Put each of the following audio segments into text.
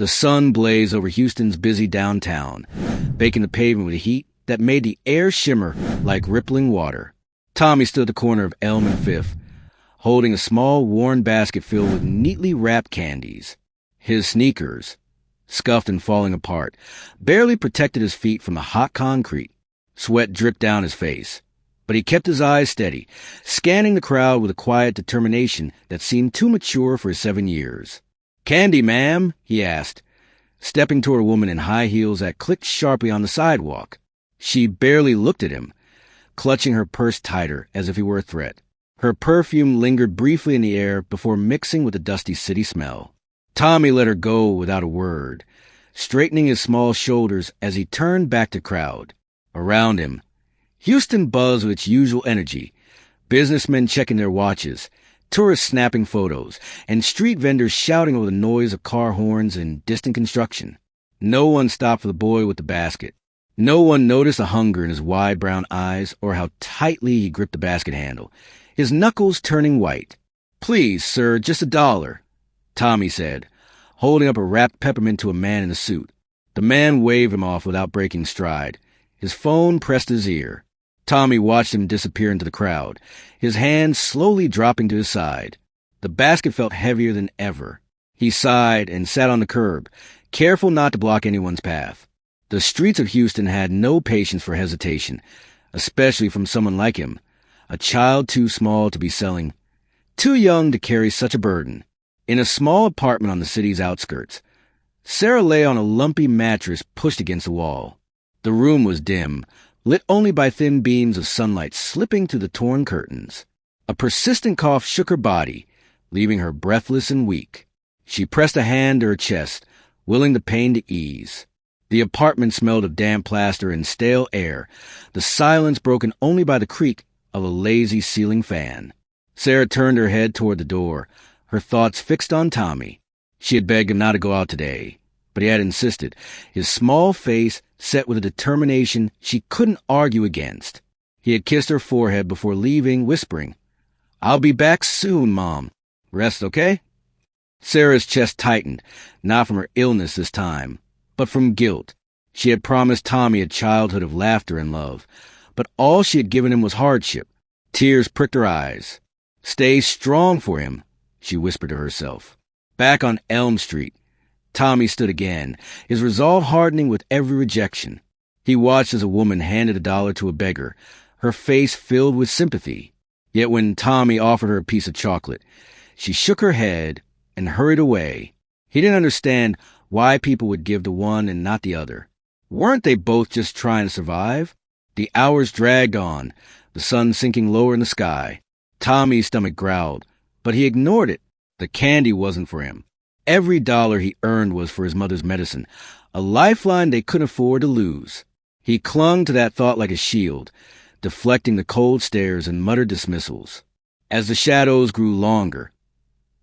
The sun blazed over Houston's busy downtown, baking the pavement with heat that made the air shimmer like rippling water. Tommy stood at the corner of Elm and Fifth, holding a small, worn basket filled with neatly wrapped candies. His sneakers, scuffed and falling apart, barely protected his feet from the hot concrete. Sweat dripped down his face, but he kept his eyes steady, scanning the crowd with a quiet determination that seemed too mature for his 7 years. "Candy, ma'am?" he asked, stepping toward a woman in high heels that clicked sharply on the sidewalk. She barely looked at him, clutching her purse tighter as if he were a threat. Her perfume lingered briefly in the air before mixing with the dusty city smell. Tommy let her go without a word, straightening his small shoulders as he turned back to the crowd. Around him, Houston buzzed with its usual energy, businessmen checking their watches, tourists snapping photos, and street vendors shouting over the noise of car horns and distant construction. No one stopped for the boy with the basket. No one noticed the hunger in his wide brown eyes or how tightly he gripped the basket handle, his knuckles turning white. "Please, sir, just $1, Tommy said, holding up a wrapped peppermint to a man in a suit. The man waved him off without breaking stride. His phone pressed to his ear. Tommy watched him disappear into the crowd, his hand slowly dropping to his side. The basket felt heavier than ever. He sighed and sat on the curb, careful not to block anyone's path. The streets of Houston had no patience for hesitation, especially from someone like him, a child too small to be selling, too young to carry such a burden. In a small apartment on the city's outskirts, Sarah lay on a lumpy mattress pushed against the wall. The room was dim, lit only by thin beams of sunlight slipping through the torn curtains. A persistent cough shook her body, leaving her breathless and weak. She pressed a hand to her chest, willing the pain to ease. The apartment smelled of damp plaster and stale air, the silence broken only by the creak of a lazy ceiling fan. Sarah turned her head toward the door, her thoughts fixed on Tommy. She had begged him not to go out today, but he had insisted, his small face set with a determination she couldn't argue against. He had kissed her forehead before leaving, whispering, "I'll be back soon, Mom. Rest, okay?" Sarah's chest tightened, not from her illness this time, but from guilt. She had promised Tommy a childhood of laughter and love, but all she had given him was hardship. Tears pricked her eyes. "Stay strong for him," she whispered to herself. Back on Elm Street, Tommy stood again, his resolve hardening with every rejection. He watched as a woman handed $1 to a beggar, her face filled with sympathy. Yet when Tommy offered her a piece of chocolate, she shook her head and hurried away. He didn't understand why people would give to one and not the other. Weren't they both just trying to survive? The hours dragged on, the sun sinking lower in the sky. Tommy's stomach growled, but he ignored it. The candy wasn't for him. Every dollar he earned was for his mother's medicine, a lifeline they couldn't afford to lose. He clung to that thought like a shield, deflecting the cold stares and muttered dismissals. As the shadows grew longer,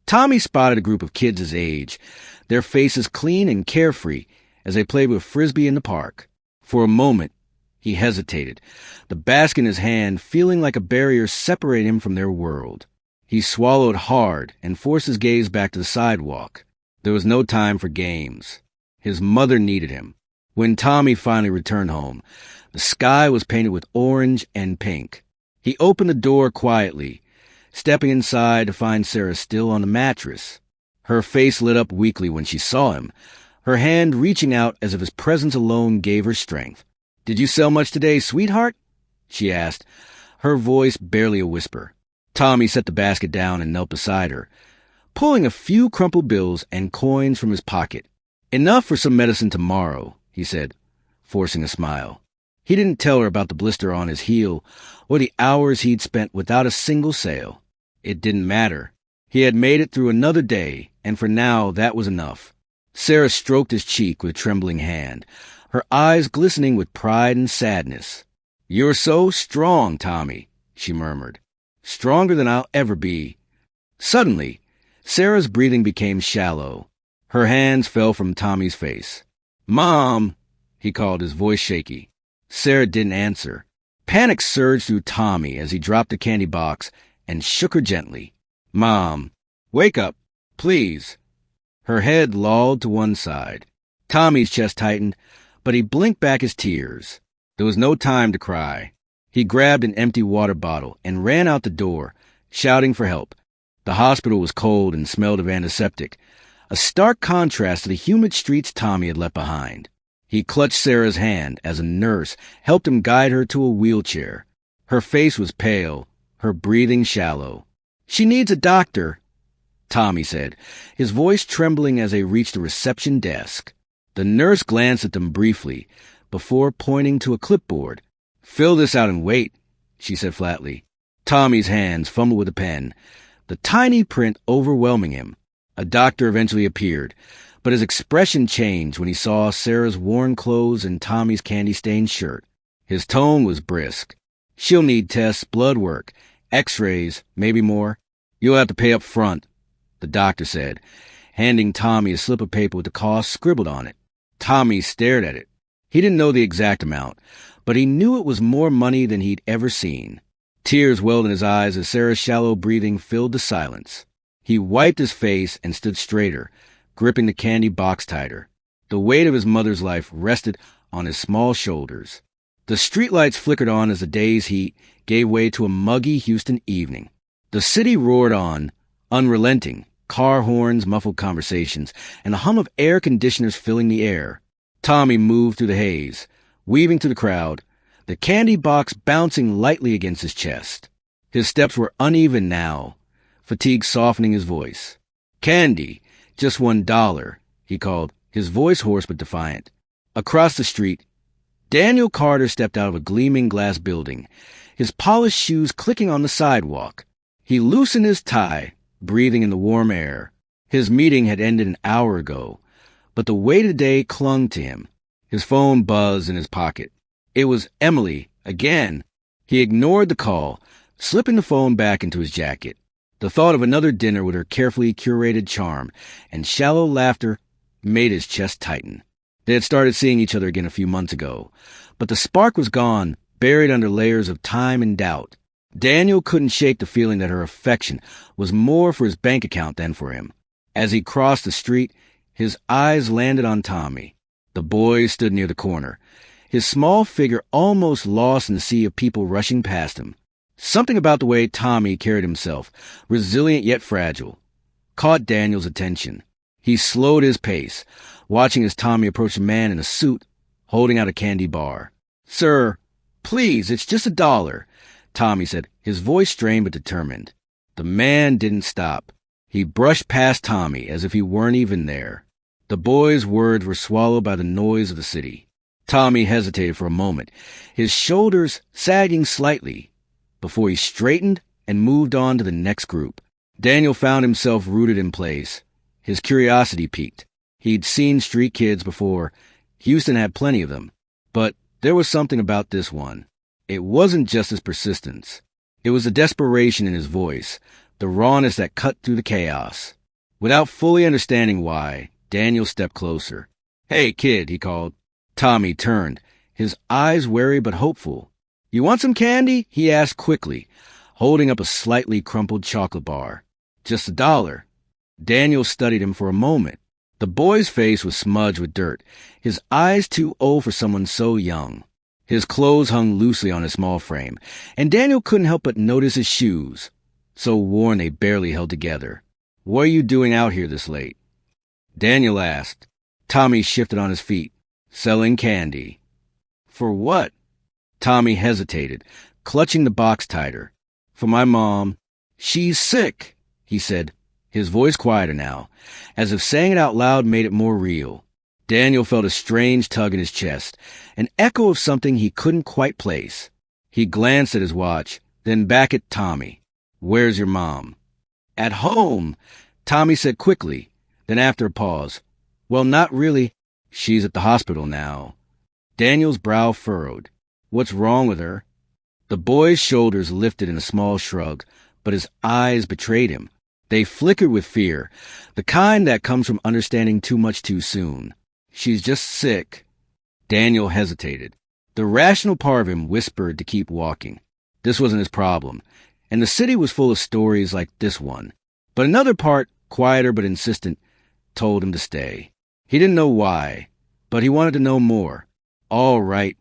Tommy spotted a group of kids his age, their faces clean and carefree as they played with frisbee in the park. For a moment, he hesitated, the basket in his hand feeling like a barrier separating him from their world. He swallowed hard and forced his gaze back to the sidewalk. There was no time for games. His mother needed him. When Tommy finally returned home, the sky was painted with orange and pink. He opened the door quietly, stepping inside to find Sarah still on the mattress. Her face lit up weakly when she saw him, her hand reaching out as if his presence alone gave her strength. "Did you sell much today, sweetheart?" she asked, her voice barely a whisper. Tommy set the basket down and knelt beside her, pulling a few crumpled bills and coins from his pocket. "Enough for some medicine tomorrow," he said, forcing a smile. He didn't tell her about the blister on his heel or the hours he'd spent without a single sale. It didn't matter. He had made it through another day, and for now that was enough. Sarah stroked his cheek with a trembling hand, her eyes glistening with pride and sadness. "You're so strong, Tommy," she murmured. "Stronger than I'll ever be." Suddenly, Sarah's breathing became shallow. Her hands fell from Tommy's face. "Mom!" he called, his voice shaky. Sarah didn't answer. Panic surged through Tommy as he dropped the candy box and shook her gently. "Mom, wake up, please." Her head lolled to one side. Tommy's chest tightened, but he blinked back his tears. There was no time to cry. He grabbed an empty water bottle and ran out the door, shouting for help. The hospital was cold and smelled of antiseptic, a stark contrast to the humid streets Tommy had left behind. He clutched Sarah's hand as a nurse helped him guide her to a wheelchair. Her face was pale, her breathing shallow. "She needs a doctor," Tommy said, his voice trembling as they reached the reception desk. The nurse glanced at them briefly, before pointing to a clipboard. "Fill this out and wait," she said flatly. Tommy's hands fumbled with a pen, the tiny print overwhelming him. A doctor eventually appeared, but his expression changed when he saw Sarah's worn clothes and Tommy's candy-stained shirt. His tone was brisk. "She'll need tests, blood work, x-rays, maybe more. You'll have to pay up front," the doctor said, handing Tommy a slip of paper with the cost scribbled on it. Tommy stared at it. He didn't know the exact amount, but he knew it was more money than he'd ever seen. Tears welled in his eyes as Sarah's shallow breathing filled the silence. He wiped his face and stood straighter, gripping the candy box tighter. The weight of his mother's life rested on his small shoulders. The streetlights flickered on as the day's heat gave way to a muggy Houston evening. The city roared on, unrelenting, car horns, muffled conversations, and the hum of air conditioners filling the air. Tommy moved through the haze, weaving through the crowd, the candy box bouncing lightly against his chest. His steps were uneven now, fatigue softening his voice. "Candy, just $1, he called, his voice hoarse but defiant. Across the street, Daniel Carter stepped out of a gleaming glass building, his polished shoes clicking on the sidewalk. He loosened his tie, breathing in the warm air. His meeting had ended an hour ago, but the weight of the day clung to him. His phone buzzed in his pocket. It was Emily, again. He ignored the call, slipping the phone back into his jacket. The thought of another dinner with her carefully curated charm and shallow laughter made his chest tighten. They had started seeing each other again a few months ago, but the spark was gone, buried under layers of time and doubt. Daniel couldn't shake the feeling that her affection was more for his bank account than for him. As he crossed the street, his eyes landed on Tommy. The boy stood near the corner, his small figure almost lost in the sea of people rushing past him. Something about the way Tommy carried himself, resilient yet fragile, caught Daniel's attention. He slowed his pace, watching as Tommy approached a man in a suit, holding out a candy bar. "Sir, please, it's just $1, Tommy said, his voice strained but determined. The man didn't stop. He brushed past Tommy as if he weren't even there. The boy's words were swallowed by the noise of the city. Tommy hesitated for a moment, his shoulders sagging slightly, before he straightened and moved on to the next group. Daniel found himself rooted in place. His curiosity piqued. He'd seen street kids before. Houston had plenty of them. But there was something about this one. It wasn't just his persistence. It was the desperation in his voice, the rawness that cut through the chaos. Without fully understanding why, Daniel stepped closer. "Hey, kid," he called. Tommy turned, his eyes wary but hopeful. "You want some candy?" he asked quickly, holding up a slightly crumpled chocolate bar. "Just $1. Daniel studied him for a moment. The boy's face was smudged with dirt, his eyes too old for someone so young. His clothes hung loosely on his small frame, and Daniel couldn't help but notice his shoes, so worn they barely held together. "What are you doing out here this late?" Daniel asked. Tommy shifted on his feet. "Selling candy." "For what?" Tommy hesitated, clutching the box tighter. "For my mom. She's sick," he said, his voice quieter now, as if saying it out loud made it more real. Daniel felt a strange tug in his chest, an echo of something he couldn't quite place. He glanced at his watch, then back at Tommy. "Where's your mom?" "At home," Tommy said quickly. Then after a pause, "Well, not really. She's at the hospital now." Daniel's brow furrowed. "What's wrong with her?" The boy's shoulders lifted in a small shrug, but his eyes betrayed him. They flickered with fear, the kind that comes from understanding too much too soon. "She's just sick." Daniel hesitated. The rational part of him whispered to keep walking. This wasn't his problem, and the city was full of stories like this one. But another part, quieter but insistent, told him to stay. He didn't know why, but he wanted to know more. "All right,"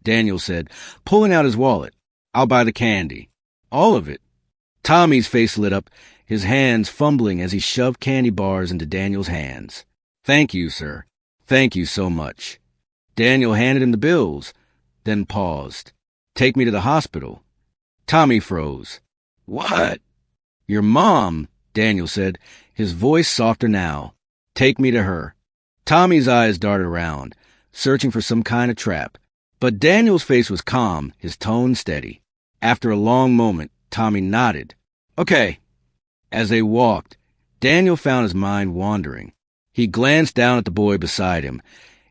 Daniel said, pulling out his wallet. "I'll buy the candy." "All of it?" Tommy's face lit up, his hands fumbling as he shoved candy bars into Daniel's hands. "Thank you, sir. Thank you so much." Daniel handed him the bills, then paused. "Take me to the hospital." Tommy froze. "What?" "Your mom," Daniel said, his voice softer now. "Take me to her." Tommy's eyes darted around, searching for some kind of trap. But Daniel's face was calm, his tone steady. After a long moment, Tommy nodded. "Okay." As they walked, Daniel found his mind wandering. He glanced down at the boy beside him,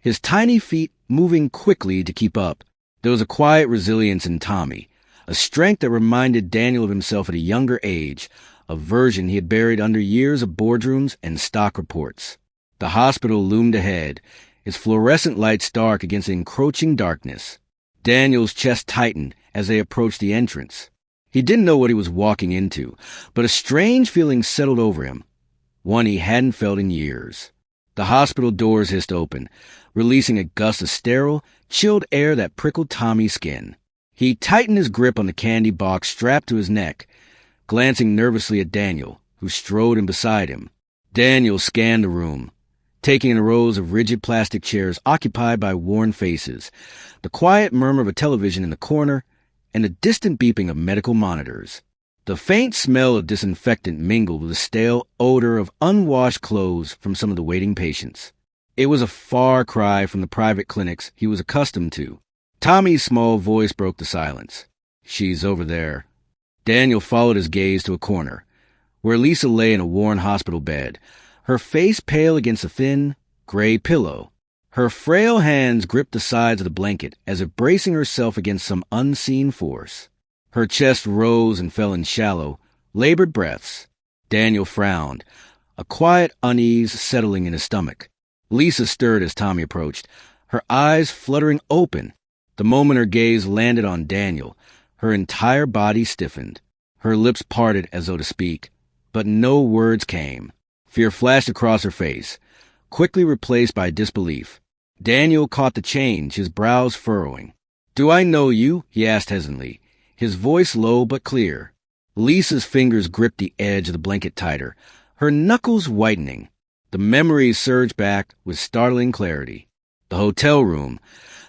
his tiny feet moving quickly to keep up. There was a quiet resilience in Tommy, a strength that reminded Daniel of himself at a younger age, a version he had buried under years of boardrooms and stock reports. The hospital loomed ahead, its fluorescent lights dark against the encroaching darkness. Daniel's chest tightened as they approached the entrance. He didn't know what he was walking into, but a strange feeling settled over him, one he hadn't felt in years. The hospital doors hissed open, releasing a gust of sterile, chilled air that prickled Tommy's skin. He tightened his grip on the candy box strapped to his neck, glancing nervously at Daniel, who strode in beside him. Daniel scanned the room, taking in the rows of rigid plastic chairs occupied by worn faces, the quiet murmur of a television in the corner, and the distant beeping of medical monitors. The faint smell of disinfectant mingled with the stale odor of unwashed clothes from some of the waiting patients. It was a far cry from the private clinics he was accustomed to. Tommy's small voice broke the silence. "She's over there." Daniel followed his gaze to a corner, where Lisa lay in a worn hospital bed, her face pale against a thin, gray pillow. Her frail hands gripped the sides of the blanket as if bracing herself against some unseen force. Her chest rose and fell in shallow, labored breaths. Daniel frowned, a quiet unease settling in his stomach. Lisa stirred as Tommy approached, her eyes fluttering open. The moment her gaze landed on Daniel, her entire body stiffened. Her lips parted as though to speak, but no words came. Fear flashed across her face, quickly replaced by disbelief. Daniel caught the change, his brows furrowing. "Do I know you?" he asked hesitantly, his voice low but clear. Lisa's fingers gripped the edge of the blanket tighter, her knuckles whitening. The memories surged back with startling clarity. The hotel room,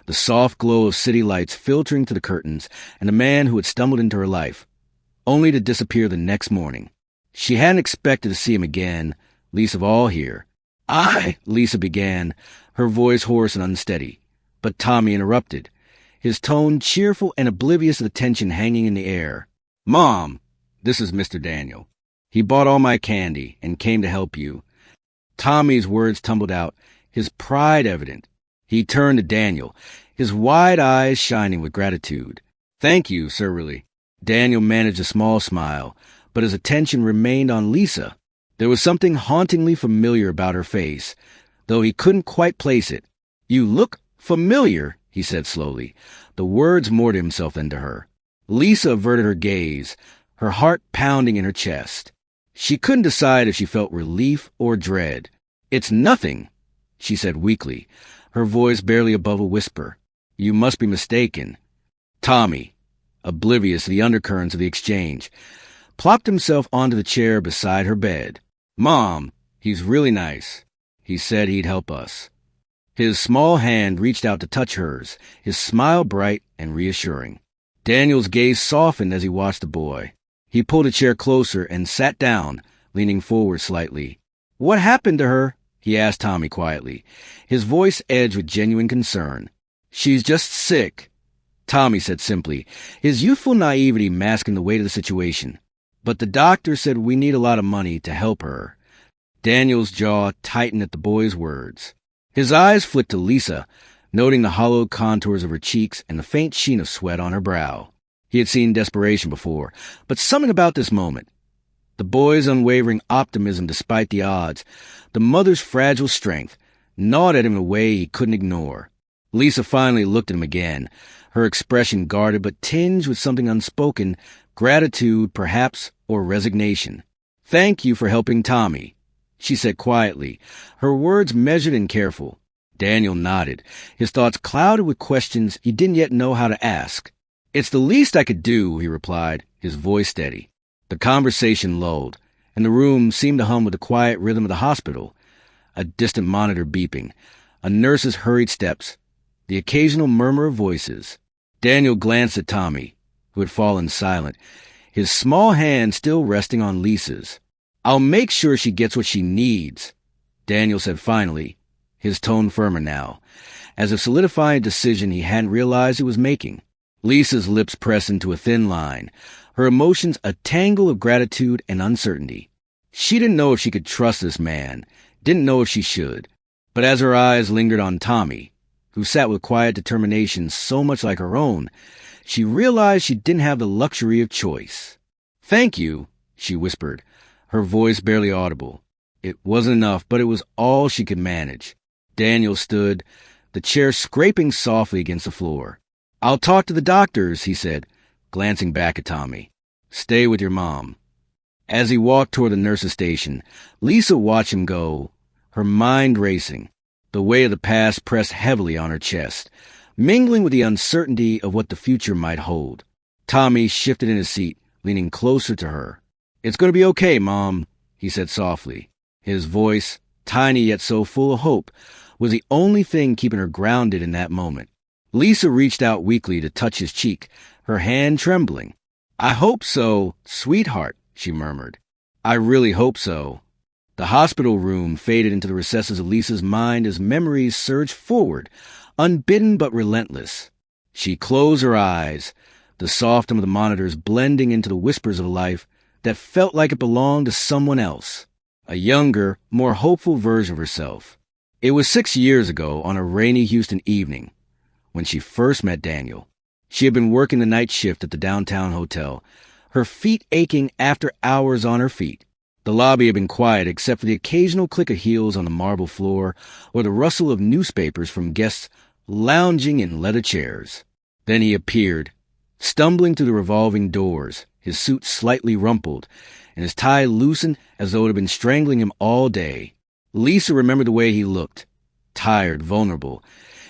the soft glow of city lights filtering through the curtains, and the man who had stumbled into her life, only to disappear the next morning. She hadn't expected to see him again, least of all here. Lisa began, her voice hoarse and unsteady. But Tommy interrupted, his tone cheerful and oblivious of the tension hanging in the air. "Mom, this is Mr. Daniel. He bought all my candy and came to help you." Tommy's words tumbled out, his pride evident. He turned to Daniel, his wide eyes shining with gratitude. "Thank you, Sir Willie." Daniel managed a small smile, but his attention remained on Lisa. There was something hauntingly familiar about her face, though he couldn't quite place it. "You look familiar," he said slowly, the words more to himself than to her. Lisa averted her gaze, her heart pounding in her chest. She couldn't decide if she felt relief or dread. "It's nothing," she said weakly, her voice barely above a whisper. "You must be mistaken." Tommy, oblivious to the undercurrents of the exchange, plopped himself onto the chair beside her bed. "Mom, he's really nice. He said he'd help us." His small hand reached out to touch hers, his smile bright and reassuring. Daniel's gaze softened as he watched the boy. He pulled a chair closer and sat down, leaning forward slightly. "What happened to her?" he asked Tommy quietly, his voice edged with genuine concern. "She's just sick," Tommy said simply, his youthful naivety masking the weight of the situation. "But the doctor said we need a lot of money to help her." Daniel's jaw tightened at the boy's words. His eyes flicked to Lisa, noting the hollowed contours of her cheeks and the faint sheen of sweat on her brow. He had seen desperation before, but something about this moment, the boy's unwavering optimism despite the odds, the mother's fragile strength, gnawed at him in a way he couldn't ignore. Lisa finally looked at him again, her expression guarded but tinged with something unspoken, gratitude, perhaps, or resignation. "Thank you for helping Tommy," she said quietly, her words measured and careful. Daniel nodded, his thoughts clouded with questions he didn't yet know how to ask. "It's the least I could do," he replied, his voice steady. The conversation lulled, and the room seemed to hum with the quiet rhythm of the hospital. A distant monitor beeping, a nurse's hurried steps, the occasional murmur of voices. Daniel glanced at Tommy, who had fallen silent, his small hand still resting on Lisa's. "I'll make sure she gets what she needs," Daniel said finally, his tone firmer now, as if solidifying a decision he hadn't realized he was making. Lisa's lips pressed into a thin line, her emotions a tangle of gratitude and uncertainty. She didn't know if she could trust this man, didn't know if she should. But as her eyes lingered on Tommy, who sat with quiet determination so much like her own, she realized she didn't have the luxury of choice. "Thank you," she whispered, her voice barely audible. It wasn't enough, but it was all she could manage. Daniel stood, the chair scraping softly against the floor. "I'll talk to the doctors," he said, glancing back at Tommy. "Stay with your mom." As he walked toward the nurse's station, Lisa watched him go, her mind racing. The weight of the past pressed heavily on her chest, mingling with the uncertainty of what the future might hold. Tommy shifted in his seat, leaning closer to her. "It's going to be okay, Mom," he said softly. His voice, tiny yet so full of hope, was the only thing keeping her grounded in that moment. Lisa reached out weakly to touch his cheek, her hand trembling. "I hope so, sweetheart," she murmured. "I really hope so." The hospital room faded into the recesses of Lisa's mind as memories surged forward, unbidden but relentless. She closed her eyes, the soft hum of the monitors blending into the whispers of a life that felt like it belonged to someone else, a younger, more hopeful version of herself. It was 6 years ago on a rainy Houston evening when she first met Daniel. She had been working the night shift at the downtown hotel, her feet aching after hours on her feet. The lobby had been quiet except for the occasional click of heels on the marble floor or the rustle of newspapers from guests lounging in leather chairs. Then he appeared, stumbling through the revolving doors, his suit slightly rumpled, and his tie loosened as though it had been strangling him all day. Lisa remembered the way he looked, tired, vulnerable,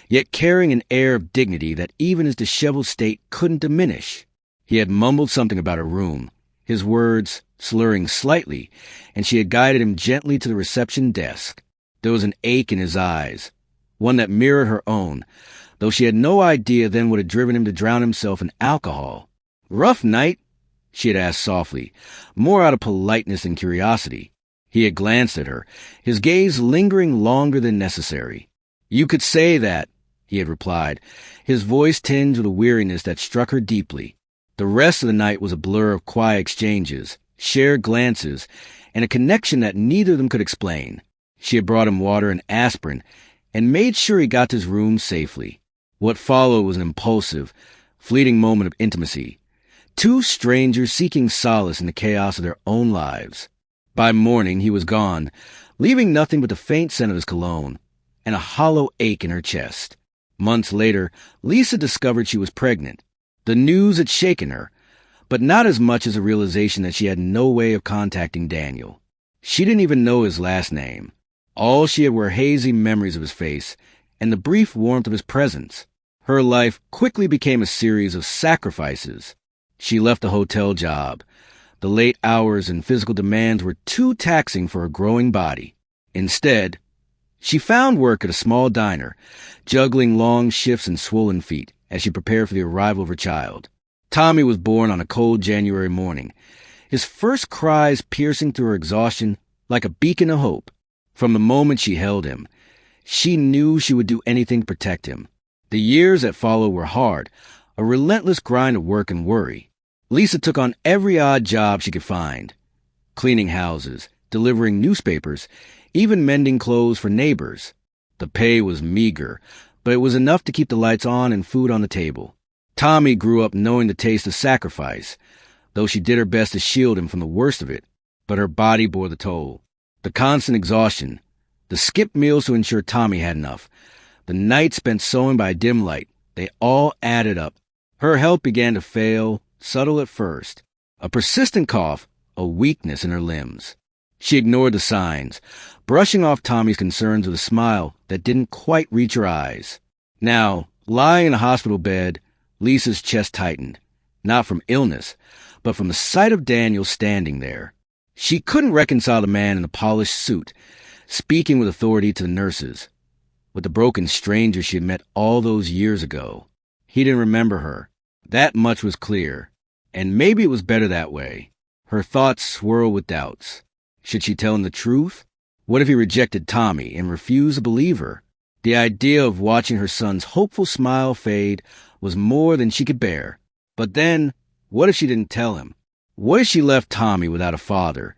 yet carrying an air of dignity that even his disheveled state couldn't diminish. He had mumbled something about a room, his words slurring slightly, and she had guided him gently to the reception desk. There was an ache in his eyes, one that mirrored her own, though she had no idea then what had driven him to drown himself in alcohol. "Rough night?" she had asked softly, more out of politeness than curiosity. He had glanced at her, his gaze lingering longer than necessary. "You could say that," he had replied, his voice tinged with a weariness that struck her deeply. The rest of the night was a blur of quiet exchanges, shared glances, and a connection that neither of them could explain. She had brought him water and aspirin, and made sure he got to his room safely. What followed was an impulsive, fleeting moment of intimacy. Two strangers seeking solace in the chaos of their own lives. By morning, he was gone, leaving nothing but the faint scent of his cologne, and a hollow ache in her chest. Months later, Lisa discovered she was pregnant. The news had shaken her, but not as much as a realization that she had no way of contacting Daniel. She didn't even know his last name. All she had were hazy memories of his face and the brief warmth of his presence. Her life quickly became a series of sacrifices. She left the hotel job. The late hours and physical demands were too taxing for her growing body. Instead, she found work at a small diner, juggling long shifts and swollen feet as she prepared for the arrival of her child. Tommy was born on a cold January morning, his first cries piercing through her exhaustion like a beacon of hope. From the moment she held him, she knew she would do anything to protect him. The years that followed were hard, a relentless grind of work and worry. Lisa took on every odd job she could find, cleaning houses, delivering newspapers, even mending clothes for neighbors. The pay was meager, but it was enough to keep the lights on and food on the table. Tommy grew up knowing the taste of sacrifice, though she did her best to shield him from the worst of it, but her body bore the toll. The constant exhaustion, the skipped meals to ensure Tommy had enough, the nights spent sewing by dim light, they all added up. Her health began to fail, subtle at first. A persistent cough, a weakness in her limbs. She ignored the signs, brushing off Tommy's concerns with a smile that didn't quite reach her eyes. Now, lying in a hospital bed, Lisa's chest tightened, not from illness, but from the sight of Daniel standing there. She couldn't reconcile the man in the polished suit, speaking with authority to the nurses, with the broken stranger she had met all those years ago. He didn't remember her. That much was clear, and maybe it was better that way. Her thoughts swirled with doubts. Should she tell him the truth? What if he rejected Tommy and refused to believe her? The idea of watching her son's hopeful smile fade was more than she could bear. But then, what if she didn't tell him? What if she left Tommy without a father,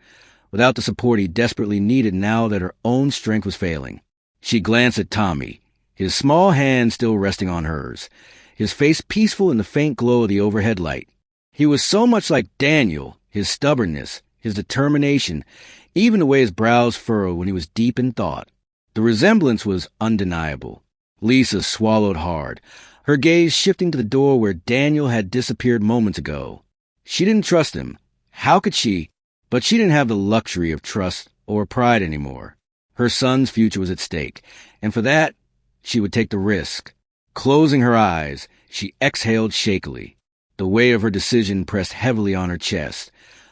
without the support he desperately needed now that her own strength was failing? She glanced at Tommy, his small hand still resting on hers, his face peaceful in the faint glow of the overhead light. He was so much like Daniel, his stubbornness, his determination, even the way his brows furrowed when he was deep in thought. The resemblance was undeniable. Lisa swallowed hard, her gaze shifting to the door where Daniel had disappeared moments ago. She didn't trust him. How could she? But she didn't have the luxury of trust or pride anymore. Her son's future was at stake, and for that, she would take the risk. Closing her eyes, she exhaled shakily. The weight of her decision pressed heavily on her chest,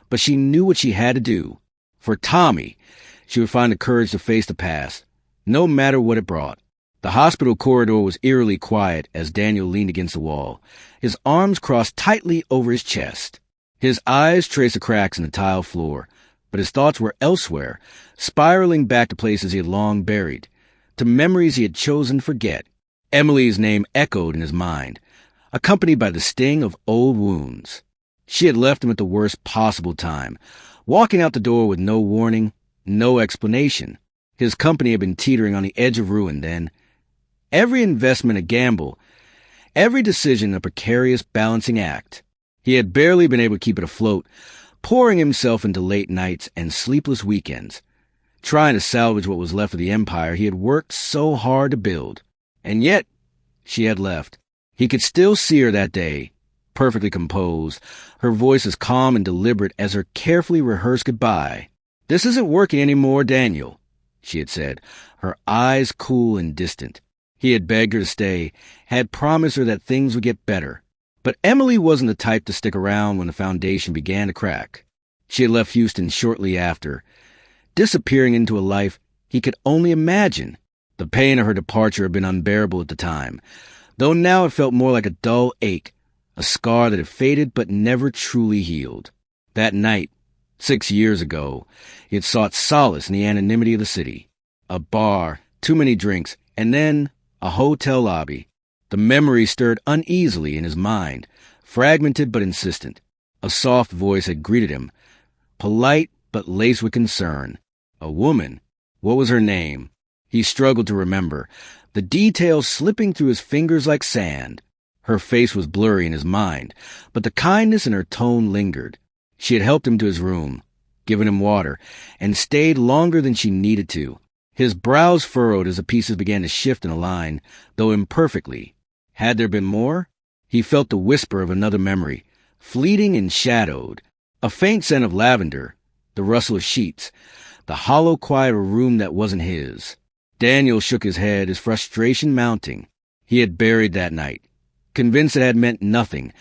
but she knew what she had to do. For Tommy, she would find the courage to face the past, no matter what it brought. The hospital corridor was eerily quiet as Daniel leaned against the wall, his arms crossed tightly over his chest. His eyes traced the cracks in the tile floor, but his thoughts were elsewhere, spiraling back to places he had long buried, to memories he had chosen to forget. Emily's name echoed in his mind, accompanied by the sting of old wounds. She had left him at the worst possible time, walking out the door with no warning, no explanation. His company had been teetering on the edge of ruin then. Every investment a gamble, every decision a precarious balancing act. He had barely been able to keep it afloat, pouring himself into late nights and sleepless weekends, trying to salvage what was left of the empire he had worked so hard to build. And yet, she had left. He could still see her that day, perfectly composed, her voice as calm and deliberate as her carefully rehearsed goodbye. "This isn't working anymore, Daniel," she had said, her eyes cool and distant. He had begged her to stay, had promised her that things would get better. But Emily wasn't the type to stick around when the foundation began to crack. She had left Houston shortly after, disappearing into a life he could only imagine. The pain of her departure had been unbearable at the time, though now it felt more like a dull ache, a scar that had faded but never truly healed. That night, 6 years ago, he had sought solace in the anonymity of the city. A bar, too many drinks, and then a hotel lobby. The memory stirred uneasily in his mind, fragmented but insistent. A soft voice had greeted him, polite but laced with concern. A woman. What was her name? He struggled to remember, the details slipping through his fingers like sand. Her face was blurry in his mind, but the kindness in her tone lingered. She had helped him to his room, given him water, and stayed longer than she needed to. His brows furrowed as the pieces began to shift in a line, though imperfectly. Had there been more? He felt the whisper of another memory, fleeting and shadowed. A faint scent of lavender, the rustle of sheets, the hollow quiet of a room that wasn't his. Daniel shook his head, his frustration mounting. He had buried that night, convinced it had meant nothing,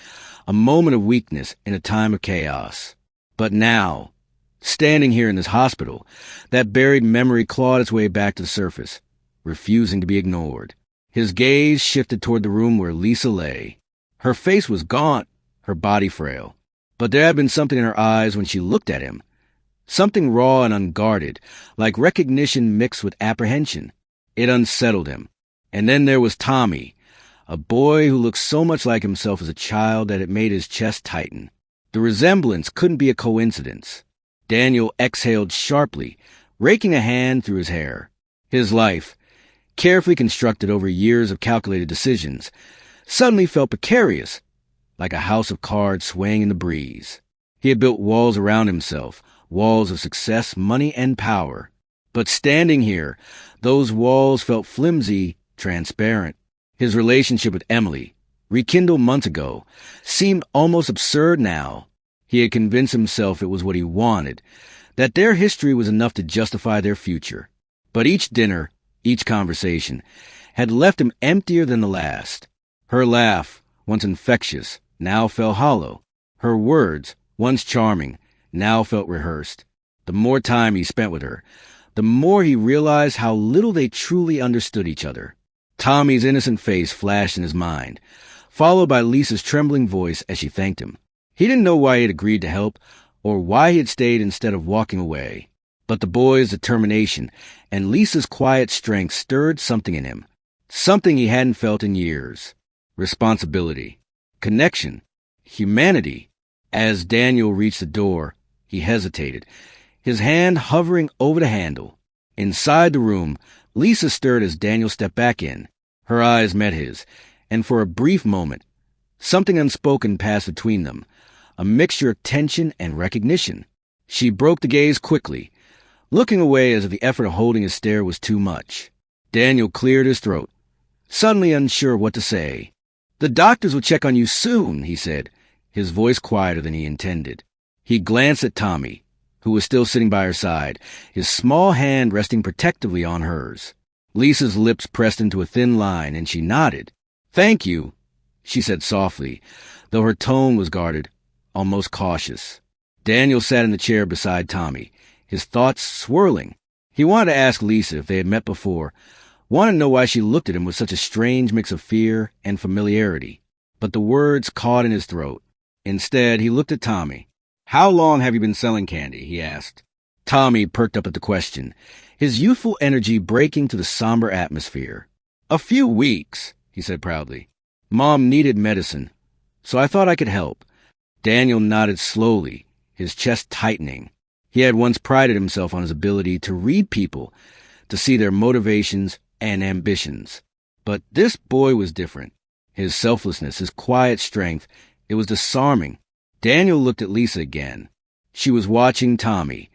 a moment of weakness in a time of chaos. But now, standing here in this hospital, that buried memory clawed its way back to the surface, refusing to be ignored. His gaze shifted toward the room where Lisa lay. Her face was gaunt, her body frail. But there had been something in her eyes when she looked at him. Something raw and unguarded, like recognition mixed with apprehension. It unsettled him. And then there was Tommy, a boy who looked so much like himself as a child that it made his chest tighten. The resemblance couldn't be a coincidence. Daniel exhaled sharply, raking a hand through his hair. His life, carefully constructed over years of calculated decisions, suddenly felt precarious, like a house of cards swaying in the breeze. He had built walls around himself, walls of success, money, and power. But standing here, those walls felt flimsy, transparent. His relationship with Emily, rekindled months ago, seemed almost absurd now. He had convinced himself it was what he wanted, that their history was enough to justify their future. But each dinner, each conversation, had left him emptier than the last. Her laugh, once infectious, now fell hollow. Her words, once charming, now felt rehearsed. The more time he spent with her, the more he realized how little they truly understood each other. Tommy's innocent face flashed in his mind, followed by Lisa's trembling voice as she thanked him. He didn't know why he had agreed to help, or why he had stayed instead of walking away. But the boy's determination and Lisa's quiet strength stirred something in him, something he hadn't felt in years. Responsibility, connection, humanity. As Daniel reached the door, he hesitated, his hand hovering over the handle. Inside the room, Lisa stirred as Daniel stepped back in. Her eyes met his, and for a brief moment, something unspoken passed between them, a mixture of tension and recognition. She broke the gaze quickly, looking away as if the effort of holding his stare was too much. Daniel cleared his throat, suddenly unsure what to say. "The doctors will check on you soon," he said, his voice quieter than he intended. He glanced at Tommy, who was still sitting by her side, his small hand resting protectively on hers. Lisa's lips pressed into a thin line, and she nodded. "Thank you," she said softly, though her tone was guarded, almost cautious. Daniel sat in the chair beside Tommy, his thoughts swirling. He wanted to ask Lisa if they had met before, wanted to know why she looked at him with such a strange mix of fear and familiarity. But the words caught in his throat. Instead, he looked at Tommy. "How long have you been selling candy?" he asked. Tommy perked up at the question, his youthful energy breaking to the somber atmosphere. "A few weeks," he said proudly. "Mom needed medicine, so I thought I could help." Daniel nodded slowly, his chest tightening. He had once prided himself on his ability to read people, to see their motivations and ambitions. But this boy was different. His selflessness, his quiet strength, it was disarming. Daniel looked at Lisa again. She was watching Tommy,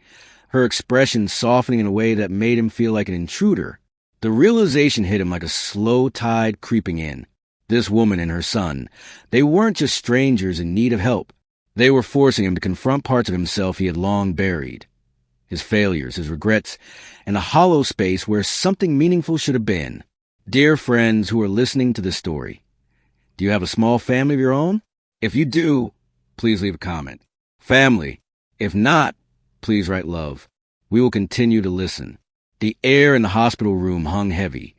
her expression softening in a way that made him feel like an intruder. The realization hit him like a slow tide creeping in. This woman and her son, they weren't just strangers in need of help. They were forcing him to confront parts of himself he had long buried. His failures, his regrets, and a hollow space where something meaningful should have been. Dear friends who are listening to this story, do you have a small family of your own? If you do, please leave a comment. Family. If not, please write love. We will continue to listen. The air in the hospital room hung heavy,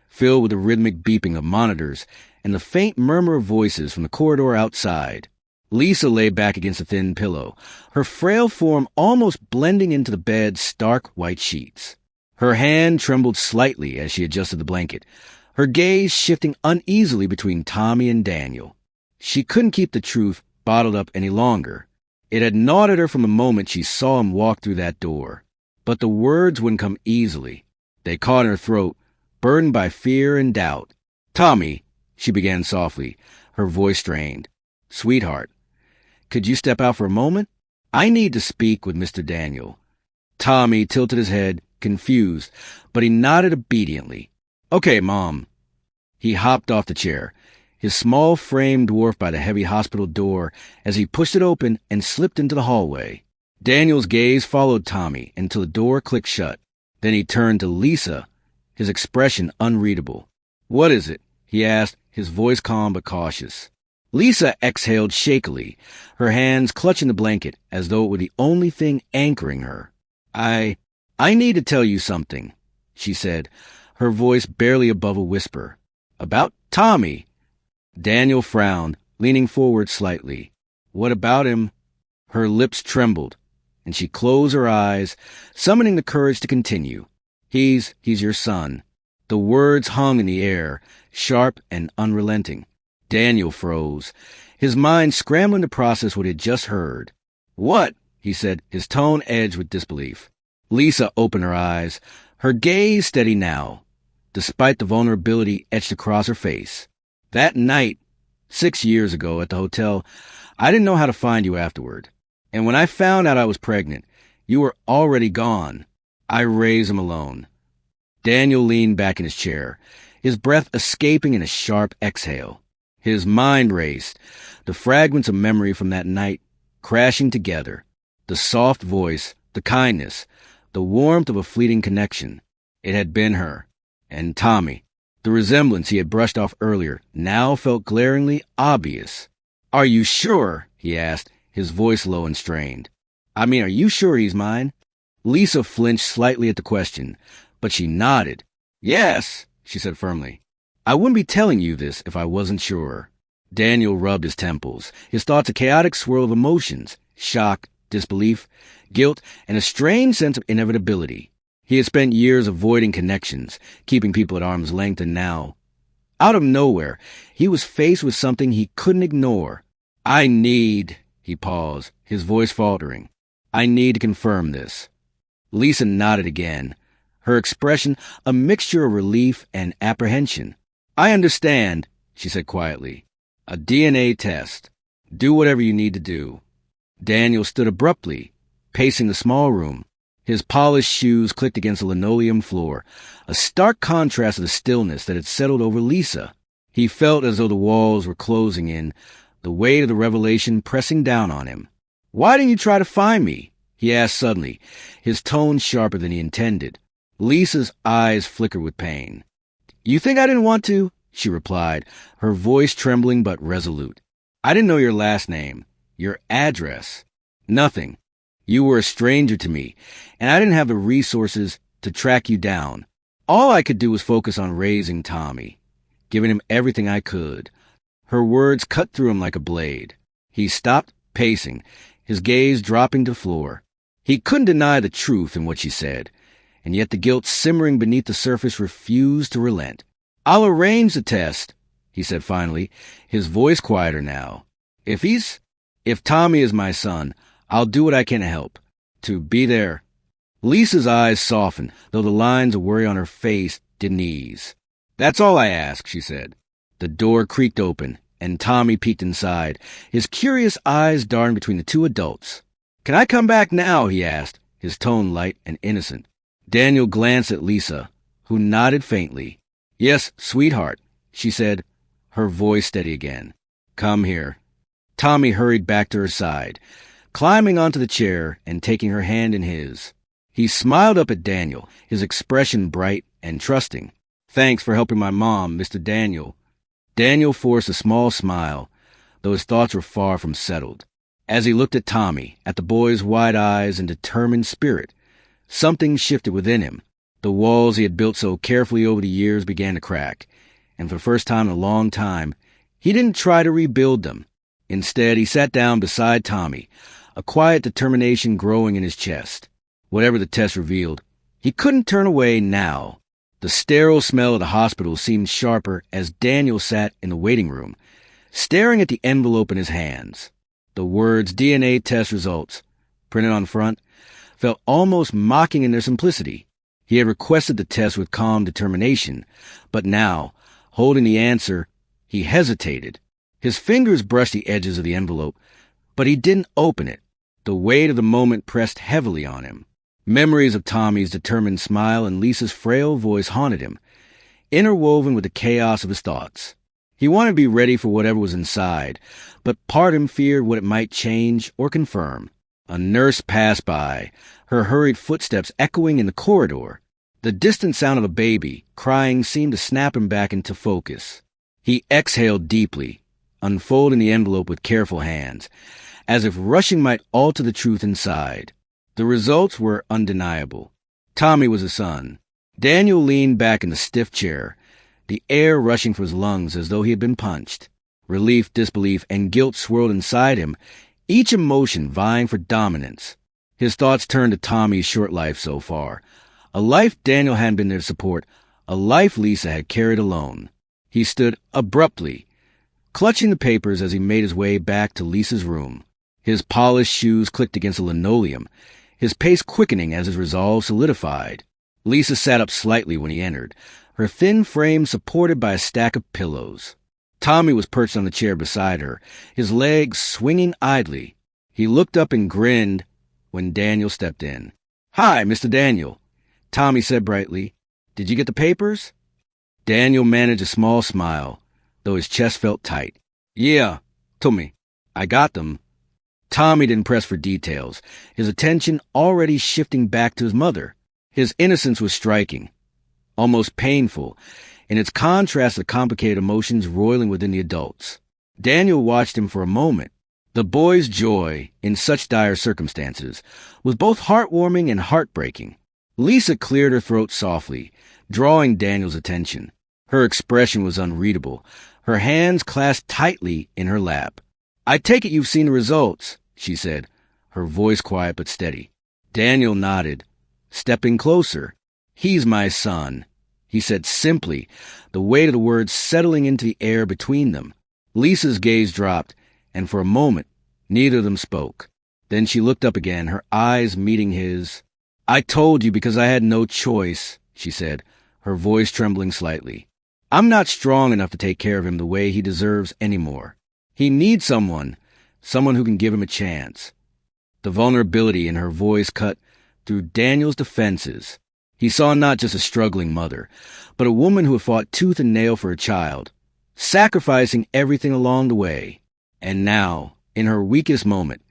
filled with the rhythmic beeping of monitors and the faint murmur of voices from the corridor outside. Lisa lay back against a thin pillow, her frail form almost blending into the bed's stark white sheets. Her hand trembled slightly as she adjusted the blanket, her gaze shifting uneasily between Tommy and Daniel. She couldn't keep the truth bottled up any longer. It had gnawed at her from the moment she saw him walk through that door. But the words wouldn't come easily. They caught in her throat, burdened by fear and doubt. "Tommy," she began softly, her voice strained. "Sweetheart, could you step out for a moment? I need to speak with Mr. Daniel." Tommy tilted his head, confused, but he nodded obediently. "Okay, Mom." He hopped off the chair, his small frame dwarfed by the heavy hospital door as he pushed it open and slipped into the hallway. Daniel's gaze followed Tommy until the door clicked shut. Then he turned to Lisa, his expression unreadable. "What is it?" he asked, his voice calm but cautious. Lisa exhaled shakily, her hands clutching the blanket as though it were the only thing anchoring her. I need to tell you something," she said, her voice barely above a whisper. "About Tommy." Daniel frowned, leaning forward slightly. "What about him?" Her lips trembled, and she closed her eyes, summoning the courage to continue. He's your son." The words hung in the air, sharp and unrelenting. Daniel froze, his mind scrambling to process what he had just heard. "What?" he said, his tone edged with disbelief. Lisa opened her eyes, her gaze steady now, despite the vulnerability etched across her face. "That night, 6 years ago at the hotel, I didn't know how to find you afterward. And when I found out I was pregnant, you were already gone. I raised him alone." Daniel leaned back in his chair, his breath escaping in a sharp exhale. His mind raced, the fragments of memory from that night crashing together. The soft voice, The kindness, the warmth of a fleeting connection. It had been her. And Tommy, the resemblance he had brushed off earlier, now felt glaringly obvious. "Are you sure?" he asked, his voice low and strained. "I mean, are you sure he's mine?" Lisa flinched slightly at the question, but she nodded. "Yes," she said firmly. "I wouldn't be telling you this if I wasn't sure." Daniel rubbed his temples, his thoughts a chaotic swirl of emotions, shock, disbelief, guilt, and a strange sense of inevitability. He had spent years avoiding connections, keeping people at arm's length, and now, out of nowhere, he was faced with something he couldn't ignore. He paused, his voice faltering. "I need to confirm this." Lisa nodded again, her expression a mixture of relief and apprehension. "I understand," she said quietly. "A DNA test. Do whatever you need to do." Daniel stood abruptly, pacing the small room. His polished shoes clicked against the linoleum floor, a stark contrast to the stillness that had settled over Lisa. He felt as though the walls were closing in, the weight of the revelation pressing down on him. "Why didn't you try to find me?" he asked suddenly, his tone sharper than he intended. Lisa's eyes flickered with pain. "You think I didn't want to?" she replied, her voice trembling but resolute. "I didn't know your last name, your address. Nothing. You were a stranger to me, and I didn't have the resources to track you down. All I could do was focus on raising Tommy, giving him everything I could." Her words cut through him like a blade. He stopped pacing, his gaze dropping to the floor. He couldn't deny the truth in what she said, and yet the guilt simmering beneath the surface refused to relent. "I'll arrange the test," he said finally, his voice quieter now. If Tommy is my son, I'll do what I can to help. To be there." Lisa's eyes softened, though the lines of worry on her face didn't ease. "That's all I ask," she said. The door creaked open, and Tommy peeked inside, his curious eyes darting between the two adults. "Can I come back now?" he asked, his tone light and innocent. Daniel glanced at Lisa, who nodded faintly. "Yes, sweetheart," she said, her voice steady again. "Come here." Tommy hurried back to her side, climbing onto the chair and taking her hand in his. He smiled up at Daniel, his expression bright and trusting. "Thanks for helping my mom, Mr. Daniel." Daniel forced a small smile, though his thoughts were far from settled. As he looked at Tommy, at the boy's wide eyes and determined spirit, something shifted within him. The walls he had built so carefully over the years began to crack, and for the first time in a long time, he didn't try to rebuild them. Instead, he sat down beside Tommy, a quiet determination growing in his chest. Whatever the test revealed, he couldn't turn away now. The sterile smell of the hospital seemed sharper as Daniel sat in the waiting room, staring at the envelope in his hands. The words "DNA test results," printed on front, felt almost mocking in their simplicity. He had requested the test with calm determination, but now, holding the answer, he hesitated. His fingers brushed the edges of the envelope, but he didn't open it. The weight of the moment pressed heavily on him. Memories of Tommy's determined smile and Lisa's frail voice haunted him, interwoven with the chaos of his thoughts. He wanted to be ready for whatever was inside, but part of him feared what it might change or confirm. A nurse passed by, her hurried footsteps echoing in the corridor. The distant sound of a baby crying seemed to snap him back into focus. He exhaled deeply, unfolding the envelope with careful hands, as if rushing might alter the truth inside. The results were undeniable. Tommy was his son. Daniel leaned back in the stiff chair, the air rushing from his lungs as though he had been punched. Relief, disbelief, and guilt swirled inside him, each emotion vying for dominance. His thoughts turned to Tommy's short life so far. A life Daniel hadn't been there to support, a life Lisa had carried alone. He stood abruptly, clutching the papers as he made his way back to Lisa's room. His polished shoes clicked against the linoleum, his pace quickening as his resolve solidified. Lisa sat up slightly when he entered, her thin frame supported by a stack of pillows. Tommy was perched on the chair beside her, his legs swinging idly. He looked up and grinned when Daniel stepped in. "Hi, Mr. Daniel," Tommy said brightly. "Did you get the papers?" Daniel managed a small smile, though his chest felt tight. "Yeah, told me. I got them." Tommy didn't press for details, his attention already shifting back to his mother. His innocence was striking, almost painful, in its contrast to the complicated emotions roiling within the adults. Daniel watched him for a moment. The boy's joy, in such dire circumstances, was both heartwarming and heartbreaking. Lisa cleared her throat softly, drawing Daniel's attention. Her expression was unreadable, her hands clasped tightly in her lap. "I take it you've seen the results," she said, her voice quiet but steady. Daniel nodded, stepping closer. "He's my son," he said simply, the weight of the words settling into the air between them. Lisa's gaze dropped, and for a moment, neither of them spoke. Then she looked up again, her eyes meeting his. "I told you because I had no choice," she said, her voice trembling slightly. "I'm not strong enough to take care of him the way he deserves anymore. He needs someone who can give him a chance." The vulnerability in her voice cut through Daniel's defenses. He saw not just a struggling mother, but a woman who had fought tooth and nail for her child, sacrificing everything along the way. And now, in her weakest moment,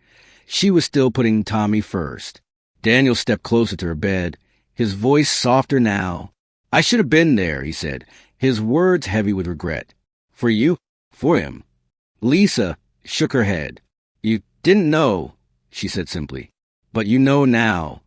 she was still putting Tommy first. Daniel stepped closer to her bed, his voice softer now. "I should have been there," he said, his words heavy with regret. "For you? For him?" Lisa shook her head. "You didn't know," she said simply. "But you know now."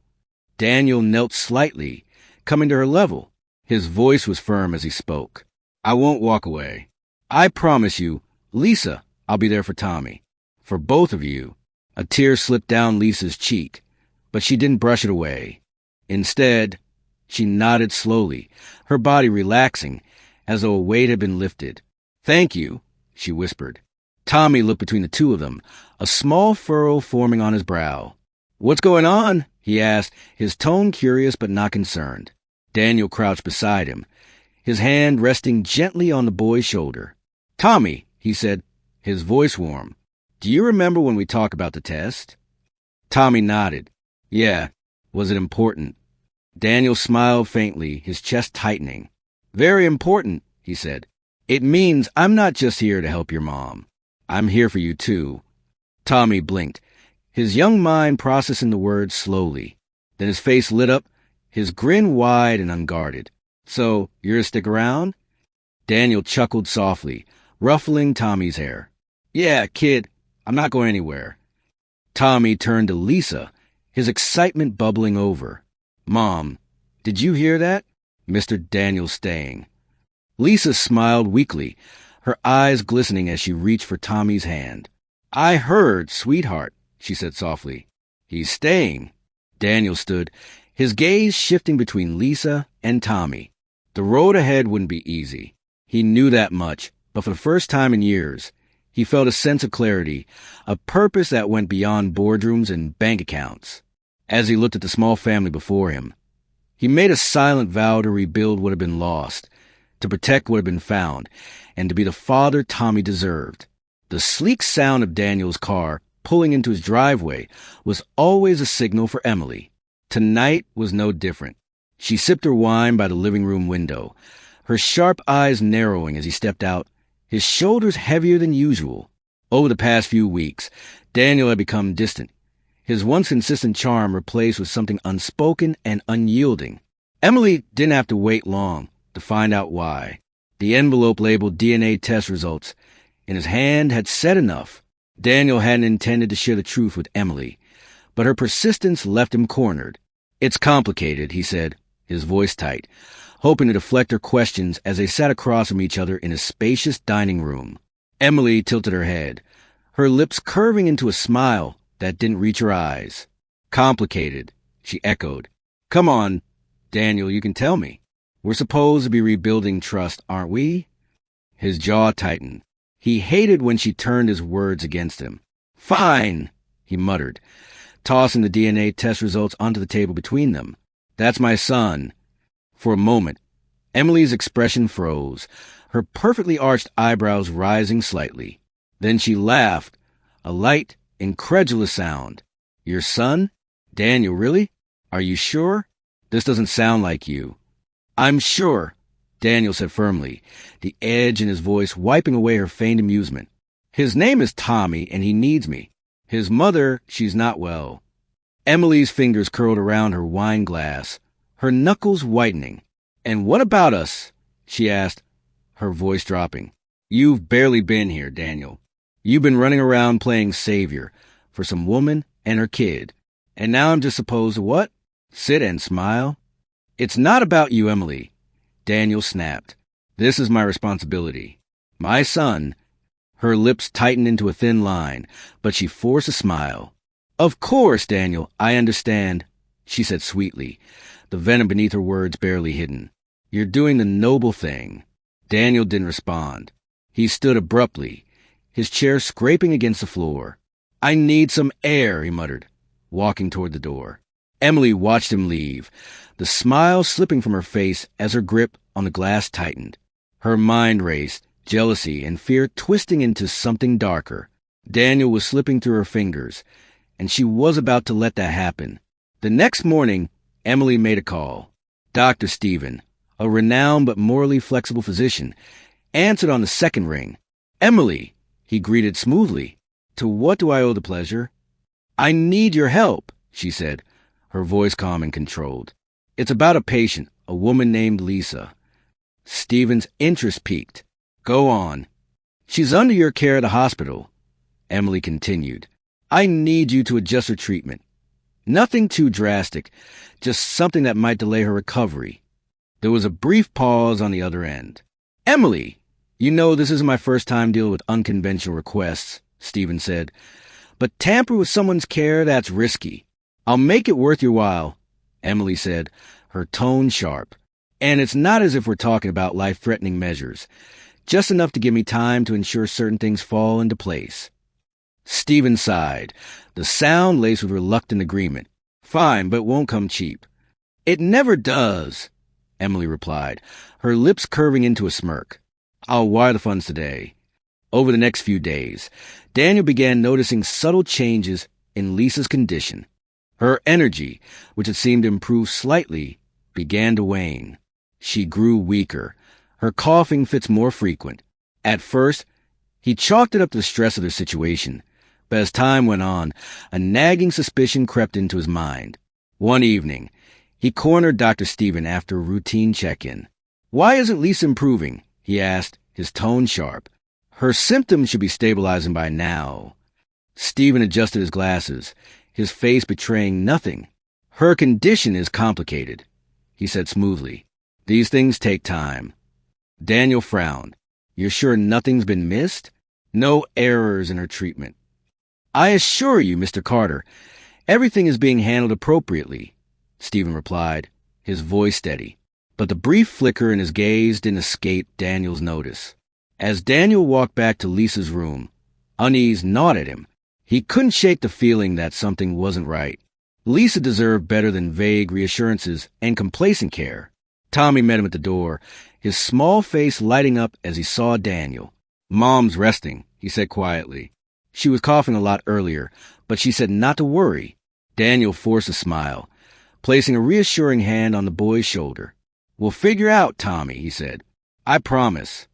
Daniel knelt slightly, coming to her level. His voice was firm as he spoke. "I won't walk away. I promise you, Lisa, I'll be there for Tommy. For both of you." A tear slipped down Lisa's cheek, but she didn't brush it away. Instead, she nodded slowly, her body relaxing, as though a weight had been lifted. "Thank you," she whispered. Tommy looked between the two of them, a small furrow forming on his brow. "What's going on?" he asked, his tone curious but not concerned. Daniel crouched beside him, his hand resting gently on the boy's shoulder. "Tommy," he said, his voice warm, "do you remember when we talked about the test?" Tommy nodded. "Yeah. Was it important?" Daniel smiled faintly, his chest tightening. "Very important," he said. "It means I'm not just here to help your mom. I'm here for you, too." Tommy blinked, his young mind processing the words slowly. Then his face lit up, his grin wide and unguarded. "So, you're to stick around?" Daniel chuckled softly, ruffling Tommy's hair. "Yeah, kid, I'm not going anywhere." Tommy turned to Lisa, his excitement bubbling over. "Mom, did you hear that? Mr. Daniel's staying." Lisa smiled weakly, her eyes glistening as she reached for Tommy's hand. "I heard, sweetheart," she said softly. "He's staying." Daniel stood, his gaze shifting between Lisa and Tommy. The road ahead wouldn't be easy. He knew that much, but for the first time in years, he felt a sense of clarity, a purpose that went beyond boardrooms and bank accounts. As he looked at the small family before him, he made a silent vow to rebuild what had been lost, to protect what had been found, and to be the father Tommy deserved. The sleek sound of Daniel's car pulling into his driveway was always a signal for Emily. Tonight was no different. She sipped her wine by the living room window, her sharp eyes narrowing as he stepped out, his shoulders heavier than usual. Over the past few weeks, Daniel had become distant, his once consistent charm replaced with something unspoken and unyielding. Emily didn't have to wait long to find out why. The envelope labeled DNA test results in his hand had said enough. Daniel hadn't intended to share the truth with Emily, but her persistence left him cornered. "It's complicated," he said, his voice tight, hoping to deflect her questions as they sat across from each other in a spacious dining room. Emily tilted her head, her lips curving into a smile that didn't reach her eyes. "Complicated," she echoed. "Come on, Daniel, you can tell me. We're supposed to be rebuilding trust, aren't we?" His jaw tightened. He hated when she turned his words against him. "Fine," he muttered, tossing the DNA test results onto the table between them. "That's my son." For a moment, Emily's expression froze, her perfectly arched eyebrows rising slightly. Then she laughed, a light, incredulous sound. "Your son? Daniel, really? Are you sure? This doesn't sound like you." "I'm sure," Daniel said firmly, the edge in his voice wiping away her feigned amusement. "His name is Tommy, and he needs me. His mother, she's not well. Emily's fingers curled around her wine glass, her knuckles whitening. And what about us? She asked, her voice dropping. You've barely been here, Daniel. You've been running around playing savior for some woman and her kid. And now I'm just supposed to what? Sit and smile? It's not about you, Emily. Daniel snapped. This is my responsibility. My son. Her lips tightened into a thin line, but she forced a smile. Of course, Daniel, I understand, she said sweetly, the venom beneath her words barely hidden. You're doing the noble thing. Daniel didn't respond. He stood abruptly, his chair scraping against the floor. I need some air, he muttered, walking toward the door. Emily watched him leave, the smile slipping from her face as her grip on the glass tightened. Her mind raced, jealousy and fear twisting into something darker. Daniel was slipping through her fingers, and she was about to let that happen. The next morning, Emily made a call. Dr. Stephen, a renowned but morally flexible physician, answered on the second ring. Emily, he greeted smoothly. To what do I owe the pleasure? I need your help, she said, her voice calm and controlled. It's about a patient, a woman named Lisa. Stephen's interest piqued. Go on. She's under your care at the hospital, Emily continued. I need you to adjust her treatment. Nothing too drastic, just something that might delay her recovery. There was a brief pause on the other end. Emily, you know this isn't my first time dealing with unconventional requests, Stephen said. But tamper with someone's care, that's risky. I'll make it worth your while, Emily said, her tone sharp. And it's not as if we're talking about life-threatening measures, just enough to give me time to ensure certain things fall into place. Stephen sighed, the sound laced with reluctant agreement. Fine, but won't come cheap. It never does, Emily replied, her lips curving into a smirk. I'll wire the funds today. Over the next few days, Daniel began noticing subtle changes in Lisa's condition. Her energy, which had seemed to improve slightly, began to wane. She grew weaker, her coughing fits more frequent. At first, he chalked it up to the stress of their situation, but as time went on, a nagging suspicion crept into his mind. One evening, he cornered Dr. Stephen after a routine check-in. Why isn't Lisa improving? He asked, his tone sharp. Her symptoms should be stabilizing by now. Stephen adjusted his glasses, his face betraying nothing. Her condition is complicated, he said smoothly. These things take time. Daniel frowned. You're sure nothing's been missed? No errors in her treatment. I assure you, Mr. Carter, everything is being handled appropriately, Stephen replied, his voice steady. But the brief flicker in his gaze didn't escape Daniel's notice. As Daniel walked back to Lisa's room, unease gnawed at him. He couldn't shake the feeling that something wasn't right. Lisa deserved better than vague reassurances and complacent care. Tommy met him at the door, his small face lighting up as he saw Daniel. Mom's resting, he said quietly. She was coughing a lot earlier, but she said not to worry. Daniel forced a smile, placing a reassuring hand on the boy's shoulder. We'll figure out, Tommy, he said. I promise.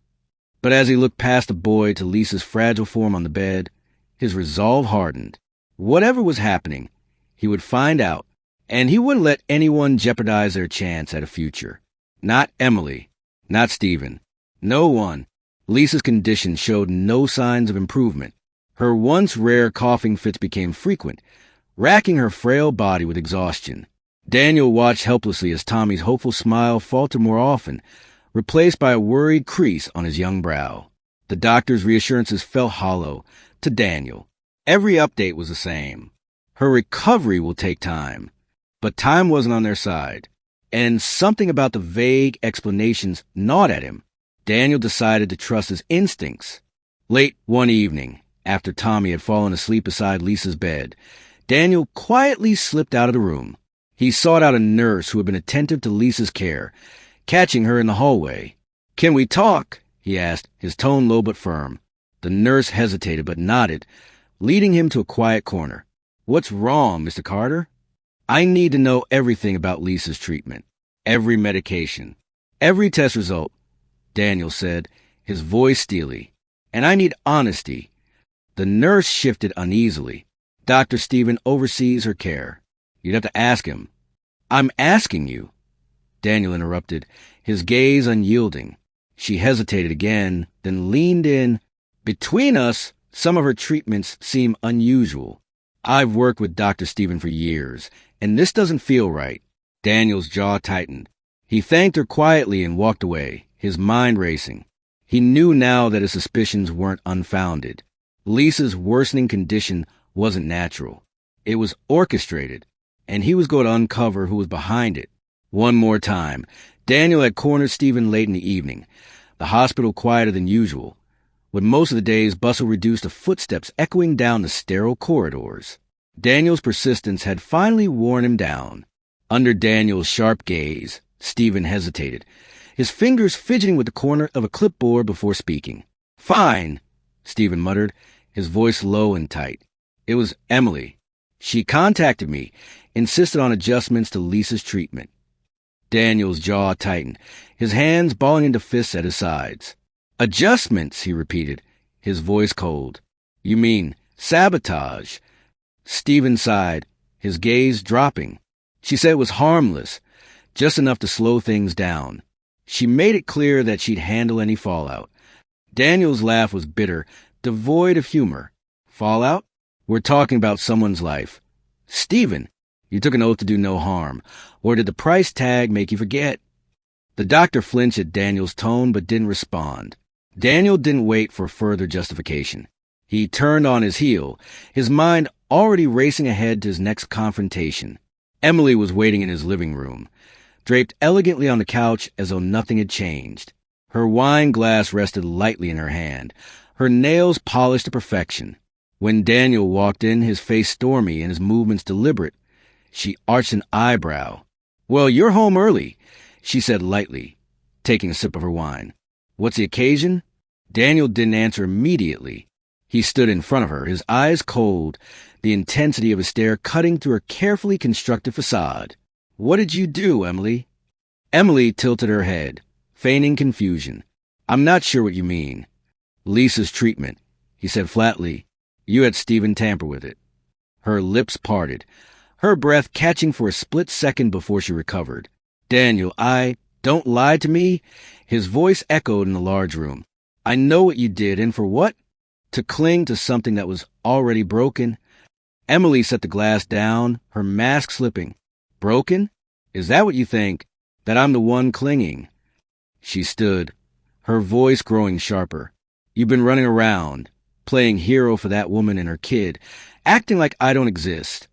But as he looked past the boy to Lisa's fragile form on the bed, his resolve hardened. Whatever was happening, he would find out, and he wouldn't let anyone jeopardize their chance at a future. Not Emily, not Stephen, no one. Lisa's condition showed no signs of improvement. Her once rare coughing fits became frequent, racking her frail body with exhaustion. Daniel watched helplessly as Tommy's hopeful smile faltered more often, replaced by a worried crease on his young brow. The doctor's reassurances felt hollow to Daniel. Every update was the same. Her recovery will take time. But time wasn't on their side, and something about the vague explanations gnawed at him. Daniel decided to trust his instincts. Late one evening, after Tommy had fallen asleep beside Lisa's bed, Daniel quietly slipped out of the room. He sought out a nurse who had been attentive to Lisa's care, catching her in the hallway. Can we talk? He asked, his tone low but firm. The nurse hesitated but nodded, leading him to a quiet corner. What's wrong, Mr. Carter? I need to know everything about Lisa's treatment. Every medication. Every test result, Daniel said, his voice steely. And I need honesty. The nurse shifted uneasily. Dr. Stephen oversees her care. You'd have to ask him. I'm asking you. Daniel interrupted, his gaze unyielding. She hesitated again, then leaned in. Between us, some of her treatments seem unusual. I've worked with Dr. Stephen for years, and this doesn't feel right. Daniel's jaw tightened. He thanked her quietly and walked away, his mind racing. He knew now that his suspicions weren't unfounded. Lisa's worsening condition wasn't natural. It was orchestrated, and he was going to uncover who was behind it. One more time, Daniel had cornered Stephen late in the evening, the hospital quieter than usual, with most of the day's bustle reduced to footsteps echoing down the sterile corridors. Daniel's persistence had finally worn him down. Under Daniel's sharp gaze, Stephen hesitated, his fingers fidgeting with the corner of a clipboard before speaking. Fine, Stephen muttered, his voice low and tight. It was Emily. She contacted me, insisted on adjustments to Lisa's treatment. Daniel's jaw tightened, his hands balling into fists at his sides. Adjustments, he repeated, his voice cold. You mean sabotage? Stephen sighed, his gaze dropping. She said it was harmless, just enough to slow things down. She made it clear that she'd handle any fallout. Daniel's laugh was bitter, devoid of humor. Fallout? We're talking about someone's life. Stephen, you took an oath to do no harm, or did the price tag make you forget? The doctor flinched at Daniel's tone but didn't respond. Daniel didn't wait for further justification. He turned on his heel, his mind already racing ahead to his next confrontation. Emily was waiting in his living room, draped elegantly on the couch as though nothing had changed. Her wine glass rested lightly in her hand, her nails polished to perfection. When Daniel walked in, his face stormy and his movements deliberate, she arched an eyebrow. Well, you're home early, she said lightly, taking a sip of her wine. What's the occasion? Daniel didn't answer immediately. He stood in front of her, his eyes cold, the intensity of his stare cutting through her carefully constructed facade. What did you do, Emily? Emily tilted her head, feigning confusion. I'm not sure what you mean. Lisa's treatment, he said flatly. You had Stephen tamper with it. Her lips parted, her breath catching for a split second before she recovered. Daniel, don't lie to me. His voice echoed in the large room. I know what you did, and for what? To cling to something that was already broken. Emily set the glass down, her mask slipping. Broken? Is that what you think? That I'm the one clinging? She stood, her voice growing sharper. You've been running around, playing hero for that woman and her kid, acting like I don't exist.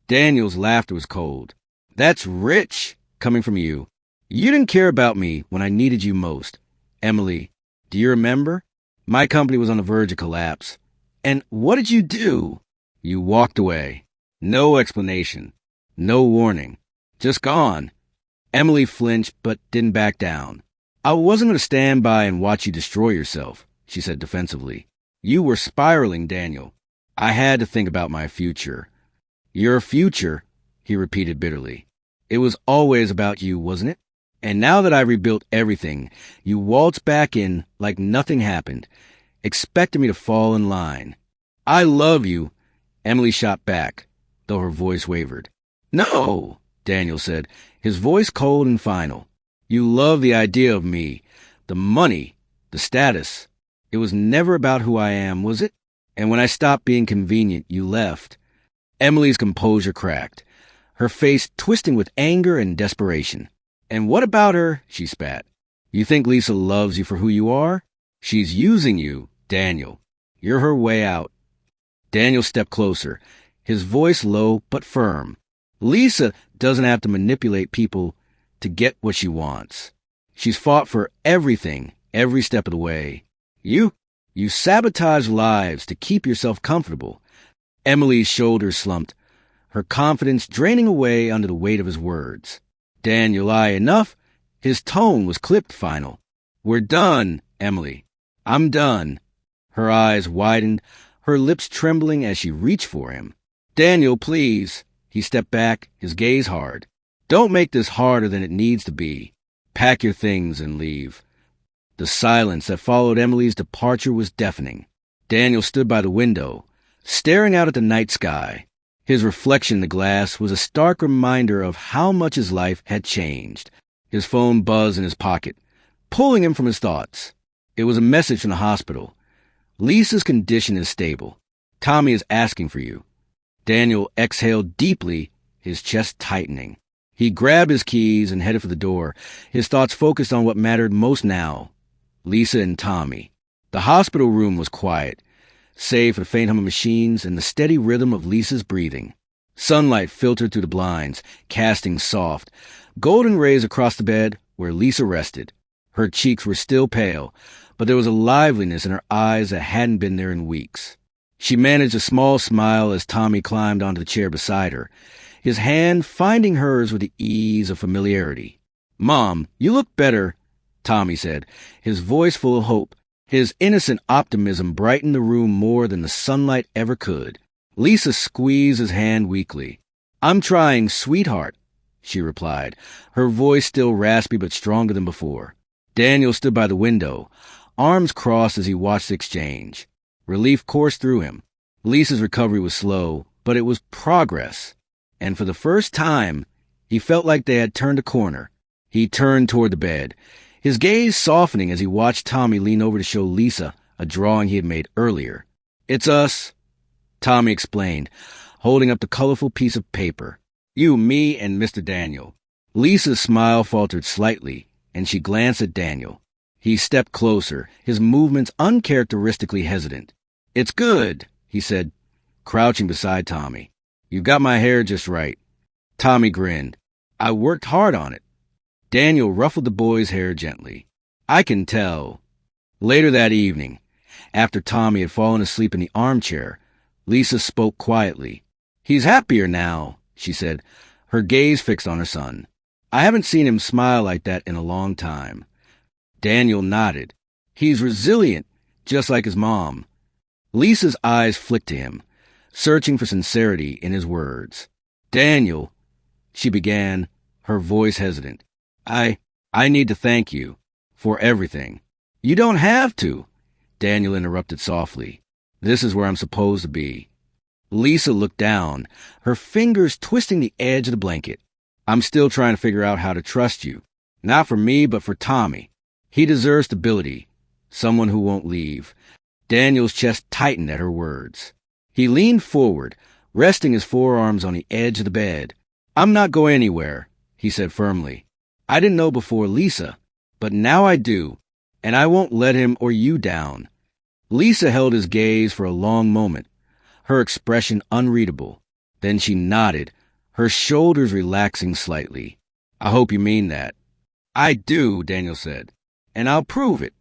Daniel's laughter was cold. That's rich, coming from you. You didn't care about me when I needed you most. Emily, do you remember? My company was on the verge of collapse. And what did you do? You walked away. No explanation. No warning. Just gone. Emily flinched but didn't back down. I wasn't going to stand by and watch you destroy yourself, she said defensively. You were spiraling, Daniel. I had to think about my future. Your future, he repeated bitterly. It was always about you, wasn't it? And now that I rebuilt everything, you waltz back in like nothing happened, expecting me to fall in line. I love you, Emily shot back, though her voice wavered. No, Daniel said, his voice cold and final. You love the idea of me, the money, the status. It was never about who I am, was it? And when I stopped being convenient, you left. Emily's composure cracked, her face twisting with anger and desperation. And what about her? She spat. You think Lisa loves you for who you are? She's using you, Daniel. You're her way out. Daniel stepped closer, his voice low but firm. Lisa doesn't have to manipulate people to get what she wants. She's fought for everything, every step of the way. You sabotage lives to keep yourself comfortable. Emily's shoulders slumped, her confidence draining away under the weight of his words. Daniel, enough? His tone was clipped final. We're done, Emily. I'm done. Her eyes widened, her lips trembling as she reached for him. Daniel, please. He stepped back, his gaze hard. Don't make this harder than it needs to be. Pack your things and leave. The silence that followed Emily's departure was deafening. Daniel stood by the window, staring out at the night sky. His reflection in the glass was a stark reminder of how much his life had changed. His phone buzzed in his pocket, pulling him from his thoughts. It was a message from the hospital. Lisa's condition is stable. Tommy is asking for you. Daniel exhaled deeply, his chest tightening. He grabbed his keys and headed for the door, his thoughts focused on what mattered most now, Lisa and Tommy. The hospital room was quiet, save for the faint hum of machines and the steady rhythm of Lisa's breathing. Sunlight filtered through the blinds, casting soft, golden rays across the bed where Lisa rested. Her cheeks were still pale, but there was a liveliness in her eyes that hadn't been there in weeks. She managed a small smile as Tommy climbed onto the chair beside her, his hand finding hers with the ease of familiarity. "Mom, you look better," Tommy said, his voice full of hope. His innocent optimism brightened the room more than the sunlight ever could. Lisa squeezed his hand weakly. "I'm trying, sweetheart," she replied, her voice still raspy but stronger than before. Daniel stood by the window, arms crossed as he watched the exchange. Relief coursed through him. Lisa's recovery was slow, but it was progress. And for the first time, he felt like they had turned a corner. He turned toward the bed, his gaze softening as he watched Tommy lean over to show Lisa a drawing he had made earlier. "It's us," Tommy explained, holding up the colorful piece of paper. "You, me, and Mr. Daniel." Lisa's smile faltered slightly, and she glanced at Daniel. He stepped closer, his movements uncharacteristically hesitant. "It's good," he said, crouching beside Tommy. "You've got my hair just right." Tommy grinned. "I worked hard on it." Daniel ruffled the boy's hair gently. "I can tell." Later that evening, after Tommy had fallen asleep in the armchair, Lisa spoke quietly. "He's happier now," she said, her gaze fixed on her son. "I haven't seen him smile like that in a long time." Daniel nodded. "He's resilient, just like his mom." Lisa's eyes flicked to him, searching for sincerity in his words. "Daniel," she began, her voice hesitant. I need to thank you for everything." "You don't have to," Daniel interrupted softly. "This is where I'm supposed to be." Lisa looked down, her fingers twisting the edge of the blanket. "I'm still trying to figure out how to trust you. Not for me, but for Tommy. He deserves stability, someone who won't leave." Daniel's chest tightened at her words. He leaned forward, resting his forearms on the edge of the bed. "I'm not going anywhere," he said firmly. "I didn't know before Lisa, but now I do, and I won't let him or you down." Lisa held his gaze for a long moment, her expression unreadable. Then she nodded, her shoulders relaxing slightly. "I hope you mean that." "I do," Daniel said, "and I'll prove it."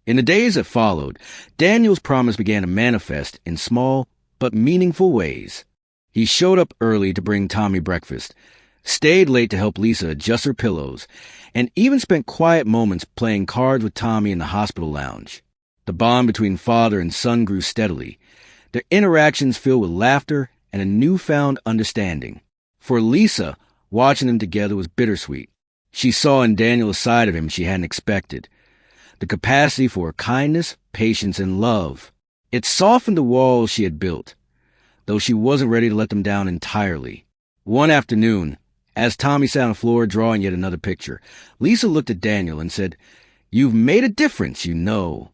In the days that followed, Daniel's promise began to manifest in small but meaningful ways. He showed up early to bring Tommy breakfast, stayed late to help Lisa adjust her pillows, and even spent quiet moments playing cards with Tommy in the hospital lounge. The bond between father and son grew steadily, their interactions filled with laughter and a newfound understanding. For Lisa, watching them together was bittersweet. She saw in Daniel a side of him she hadn't expected, the capacity for kindness, patience, and love. It softened the walls she had built, though she wasn't ready to let them down entirely. One afternoon, as Tommy sat on the floor drawing yet another picture, Lisa looked at Daniel and said, "You've made a difference, you know."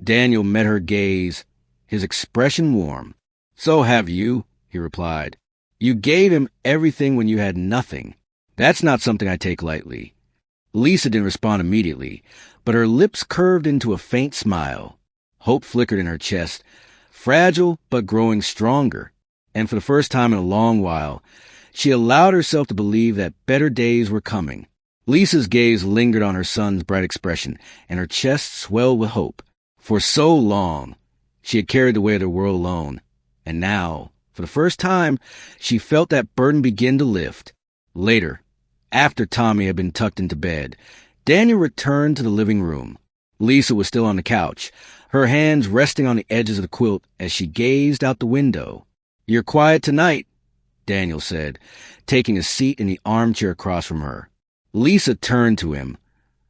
Daniel met her gaze, his expression warm. "So have you," he replied. "You gave him everything when you had nothing. That's not something I take lightly." Lisa didn't respond immediately, but her lips curved into a faint smile. Hope flickered in her chest, fragile but growing stronger. And for the first time in a long while, she allowed herself to believe that better days were coming. Lisa's gaze lingered on her son's bright expression, and her chest swelled with hope. For so long, she had carried the weight of the world alone. And now, for the first time, she felt that burden begin to lift. Later, after Tommy had been tucked into bed, Daniel returned to the living room. Lisa was still on the couch, her hands resting on the edges of the quilt as she gazed out the window. "You're quiet tonight," Daniel said, taking a seat in the armchair across from her. Lisa turned to him,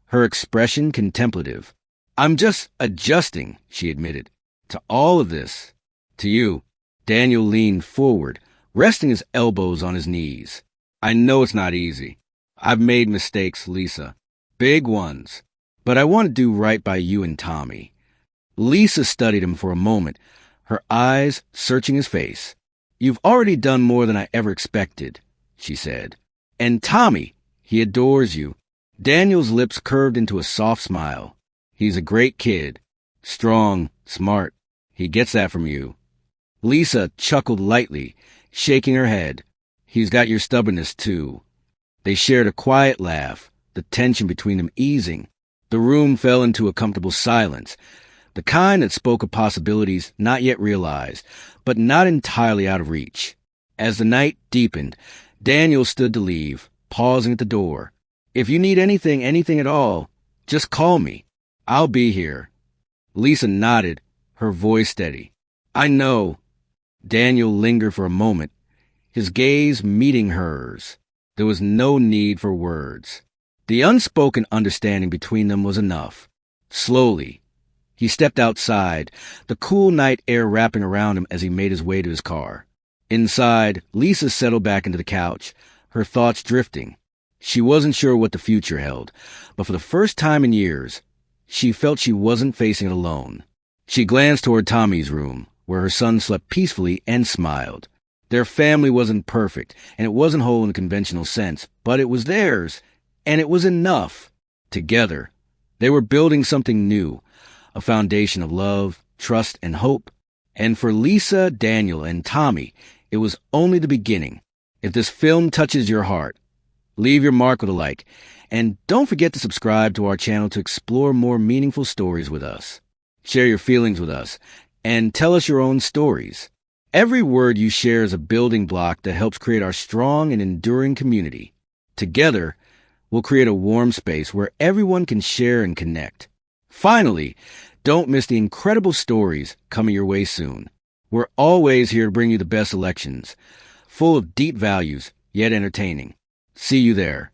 her expression contemplative. "I'm just adjusting," she admitted, "to all of this. To you." Daniel leaned forward, resting his elbows on his knees. I know it's not easy. I've made mistakes, Lisa. Big ones. But I want to do right by you and Tommy. Lisa studied him for a moment, her eyes searching his face. You've already done more than I ever expected, she said. And Tommy, he adores you. Daniel's lips curved into a soft smile. He's a great kid. Strong, smart. He gets that from you. Lisa chuckled lightly, shaking her head. He's got your stubbornness, too. They shared a quiet laugh, the tension between them easing. The room fell into a comfortable silence, the kind that spoke of possibilities not yet realized, but not entirely out of reach. As the night deepened, Daniel stood to leave, pausing at the door. If you need anything at all, just call me. I'll be here. Lisa nodded, her voice steady. I know. Daniel lingered for a moment, his gaze meeting hers. There was no need for words. The unspoken understanding between them was enough. Slowly, he stepped outside, the cool night air wrapping around him as he made his way to his car. Inside, Lisa settled back into the couch, her thoughts drifting. She wasn't sure what the future held, but for the first time in years, she felt she wasn't facing it alone. She glanced toward Tommy's room, where her son slept peacefully, and smiled. Their family wasn't perfect, and it wasn't whole in a conventional sense, but it was theirs, and it was enough. Together, they were building something new, a foundation of love, trust, and hope. And for Lisa, Daniel, and Tommy, it was only the beginning. If this film touches your heart, leave your mark with a like, and don't forget to subscribe to our channel to explore more meaningful stories with us. Share your feelings with us, and tell us your own stories. Every word you share is a building block that helps create our strong and enduring community. Together, we'll create a warm space where everyone can share and connect. Finally, don't miss the incredible stories coming your way soon. We're always here to bring you the best selections, full of deep values, yet entertaining. See you there.